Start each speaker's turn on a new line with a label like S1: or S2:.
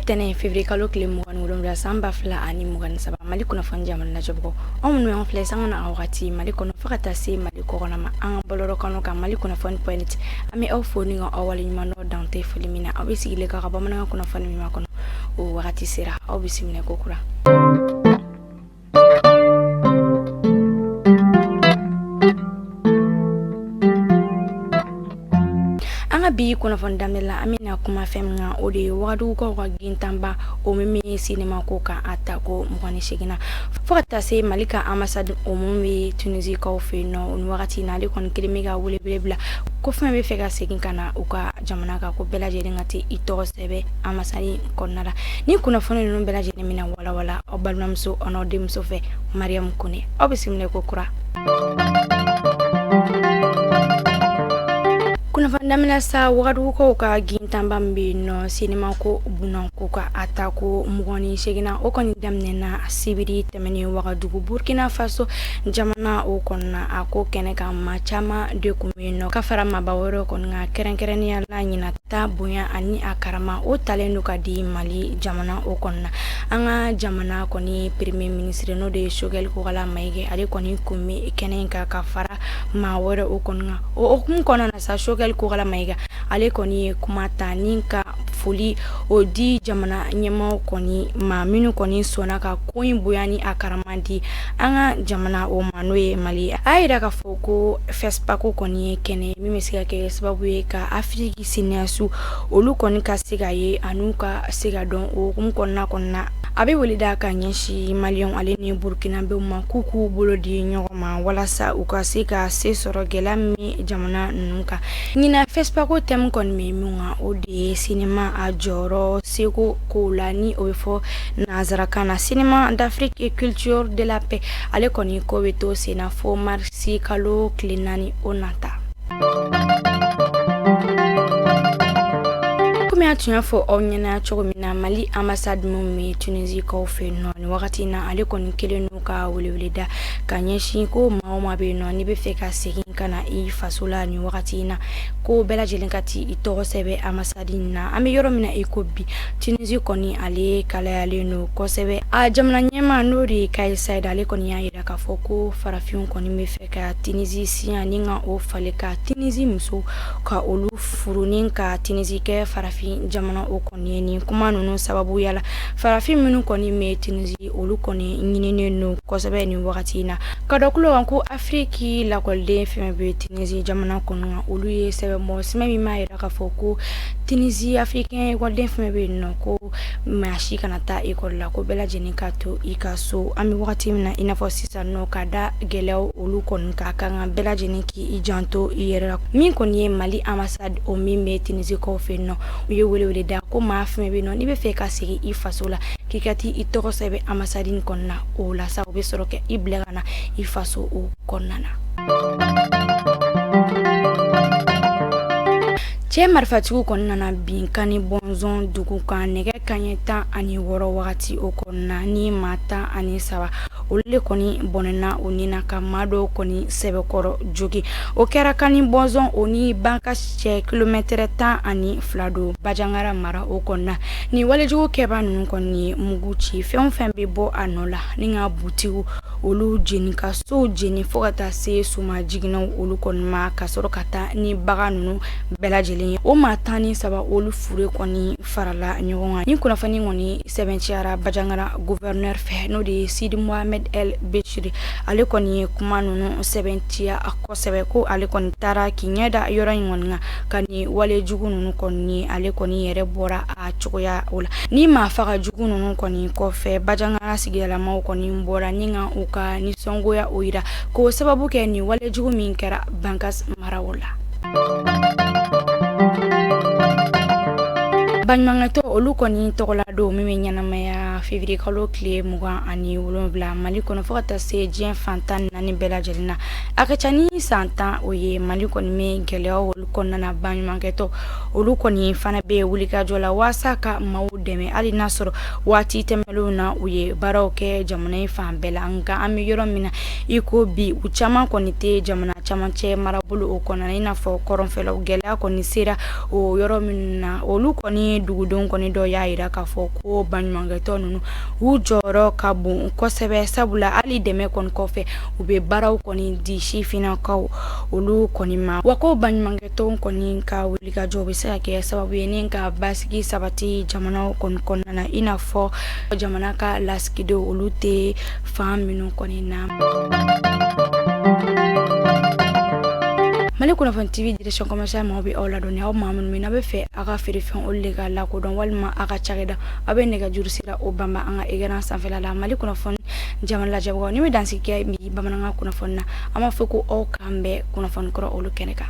S1: Tene février kalo kile mugan wolonwula san ba fila ani mugan saba Mali kunnafoni jamana na jabgo anw minnu y'an filɛ sanga na wagati Mali kɔnɔ fo ka taa se Mali kɔkɔna ma an ka bɔlɔlɔ kɔnɔ kan Mali kunnafoni.net an bɛ aw fo ni ka aw waleɲuman dɔn dante foli min na aw bɛ sigilen ka bamanankan kunnafoni min kɔnɔ o wagati sera aw bisimila ko kura. Bi kunnafoni daminɛ la an bɛna kuma fɛn min kan o de ye Wagadugukaw ka gintanba o min bɛ sinima ko kan a ta ko 28 na fo ka taa se Mali ka ambassade o min bɛ Tunisikaw fɛ yen nɔ o ni wagati na ale kɔni kelen bɛ ka welewele bila ko fɛn bɛ fɛ ka segin ka na u ka jamana kan ko bɛɛ lajɛlen ka i tɔgɔ sɛbɛn ambassade kɔnɔna la ni kunnafoni ninnu bɛɛ lajɛlen bɛna walawala aw balimamuso a n'aw denmuso fɛ Mariam Kone aw bisimila ko kura. Kunnafoni daminɛ sa Wagadugukaw ka gintanba min bɛ yen nɔ sinima ko bunan ko ka a ta ko 28 na o kɔni daminɛna sibiri tɛmɛnen Wagadugu Burkina Faso jamana o kɔnɔna a ko kɛnɛ kan maa caman de kun bɛ yen nɔ ka fara maaba wɛrɛw kɔni kan kɛrɛnkɛrɛnnenya la ɲinata bonya ani a karama o talen do ka di Mali jamana o kɔnɔna an ka jamana kɔni premier ministre n'o de ye Choguel Kogala Maïga ale kɔni kun bɛ kɛnɛ in kan ka fara maa wɛrɛ o kɔni kan o hukumu kɔnɔna na sa Choguel Kogala Maïga ale kɔni ye kuma ta ni ka foli o di jamana ɲɛmaaw kɔni ma minnu kɔni sɔnna ka ko in bonya ni a karama di an ka jamana o ma n'o ye Mali a yira k'a fɔ ko FESPACO kɔni ye kɛnɛ min bɛ se ka kɛ sababu ye ka Afiriki siniyasu olu kɔni ka se ka ye an'u ka se ka dɔn o hukumu kɔnɔna a bɛ weleda ka ɲɛsin Maliyɛnw ale ni Burkinabɛw ma k'u k'u bolo di ɲɔgɔn ma walasa u ka se ka se sɔrɔ gɛlɛya min jamana ninnu kan ɲina FESPACO thème kɔni bɛ mun kan o de ye sinima a jɔyɔrɔ seko kow la ni o bɛ fɔ nanzarakan na cinéma d'Afrique et culture de la paix ale kɔni ko bɛ to sen na fo marisi kalo tile 4 o nata. Komi a tun y'a fɔ aw ɲɛna cogo min na Mali ambassade min bɛ Tunisikaw fɛ yen nɔ ni wagati na ale kɔni kelen n'u ka weleweleda ka ɲɛsin ko maa o maa bɛ yen nɔ n'i bɛ fɛ ka segin ka na i faso la ni wagati na ko bɛɛ lajɛlen ka i tɔgɔ sɛbɛn ambassade na an bɛ yɔrɔ min na i ko bi Tunisi kɔni ale kalayalen don kosɛbɛ a jamana ɲɛmaa n'o de ye Kais Saied ale kɔni y'a jira k'a fɔ ko farafinw kɔni bɛ fɛ ka Tunisi siɲɛ ni ka o falen ka Tunisi muso ka olu furu ni ka Tunisi kɛ farafin jamana o kɔni ye nin kuma ninnu sababu yala farafin minnu kɔni bɛ Tunisi olu kɔni ɲininen don kosɛbɛ nin wagati na ka dɔ kulo kan ko Afiriki lakɔliden fɛn bɛ Tunisi jamana kɔnɔ kan olu ye sɛbɛnbɔ sɛbɛn min b'a jira k'a fɔ ko Tunisi africain ekɔliden fɛn bɛ yen nɔ ko maa si kana taa ekɔli la ko bɛɛ lajɛlen ka to i ka so an bɛ wagati min na i n'a fɔ sisan nɔ ka da gɛlɛyaw olu kɔni ka kan ka bɛɛ lajɛlen k'i janto i yɛrɛ la min kɔni ye Mali ambassade o min bɛ Tunisikaw fɛ yen nɔ u ye welewele da ko maa fɛn bɛ yen nɔ n'i bɛ fɛ ka segin i faso la k'i ka i tɔgɔ sɛbɛn ambassade kɔnɔna o la sa u bɛ sɔrɔ kɛ i bila ka na i faso o kɔnɔna na. Cɛ marifatigiw kɔni nana bin kani bɔnzɔn dugu kan nɛgɛ kanɲɛ 16 wagati o kɔnɔna ni maa 13 olu de kɔni bɔnɛna o nina ka maa dɔw kɔni sɛbɛkɔrɔ jogi o kɛra kani bɔnzɔn o ni banka cɛ kilomɛtɛrɛ 12 don Bajangara mara o kɔnɔna ni walejugu kɛba ninnu kɔni ye mugu ci fɛn fɛn bɛ bɔ a nɔ la ni ka butigiw olu jeni ka sow jeni fo ka taa se suma jiginaw olu kɔni ma ka sɔrɔ ka taa ni bagan ninnu bɛɛ lajɛlen ye o maa 13 olu fure kɔni farala ɲɔgɔn kan ni kunnafoni kɔni sɛbɛnciyara Bajangara gouverneur fɛ n'o de ye Sidi Mohamed El Bechiri ale kɔni ye kuma ninnu sɛbɛnciya kosɛbɛ ko ale kɔni taara k'i ɲɛ da yɔrɔ in kɔni kan ka ni walejugu ninnu kɔni ye ale kɔni yɛrɛ bɔra a cogoya o la ni maa faga jugu ninnu kɔni kɔfɛ Bajangara sigidalamaw kɔni bɔra ni ka u ka nisɔngoya o yira k'o sababu kɛ ni walejugu min kɛra Bankas maraw la. Baɲumankɛtɔ olu kɔni tɔgɔla don min bɛ ɲɛnamaya février kalo tile 27 Mali kɔnɔ fo ka taa se diɲɛ fan 14 bɛɛ lajɛlen na a ka ca ni san 10 o ye Mali kɔni bɛ gɛlɛyaw olu kɔnɔna na baɲumankɛtɔ olu kɔni fana bɛ wulikajɔ la waasa ka maaw dɛmɛ hali n'a sɔrɔ waati tɛmɛlenw na u ye baaraw kɛ jamana in fan bɛɛ la nka an bɛ yɔrɔ min na i ko bi u caman kɔni tɛ jamana camancɛ marabolo o kɔnɔna i n'a fɔ kɔrɔnfɛlaw gɛlɛya kɔni sera o yɔrɔ min na olu kɔni dugudenw kɔni dɔ y'a yira k'a fɔ ko baɲumankɛtɔ ninnu u jɔyɔrɔ ka bon kosɛbɛ sabula hali dɛmɛ kɔni kɔfɛ u bɛ baaraw kɔni di sifinnakaw olu kɔni ma wa ko baɲumankɛtɔw kɔni ka wulikajɔ bɛ se ka kɛ sababu ye ni ka basigi sabati jamana kɔni kɔnɔna na i n'a fɔ jamana ka lasigidenw olu tɛ fan minnu kɔni na. Mali Kunnafoni TV direction commerciale maaw bɛ aw ladɔnniya aw maa minnu bɛ n'a bɛ fɛ a ka feerefɛn olu de ka lakodɔn walima a ka cakɛda a bɛ nɛgɛjuru sira o banba an ka écran sanfɛla la Mali Kunnafoni jamana lajɛbagaw ni bɛ dansigi kɛ bi bamanankan kunnafoni na an b'a fɔ ko aw k'an bɛn kunnafoni kɔrɔ olu kɛnɛ kan.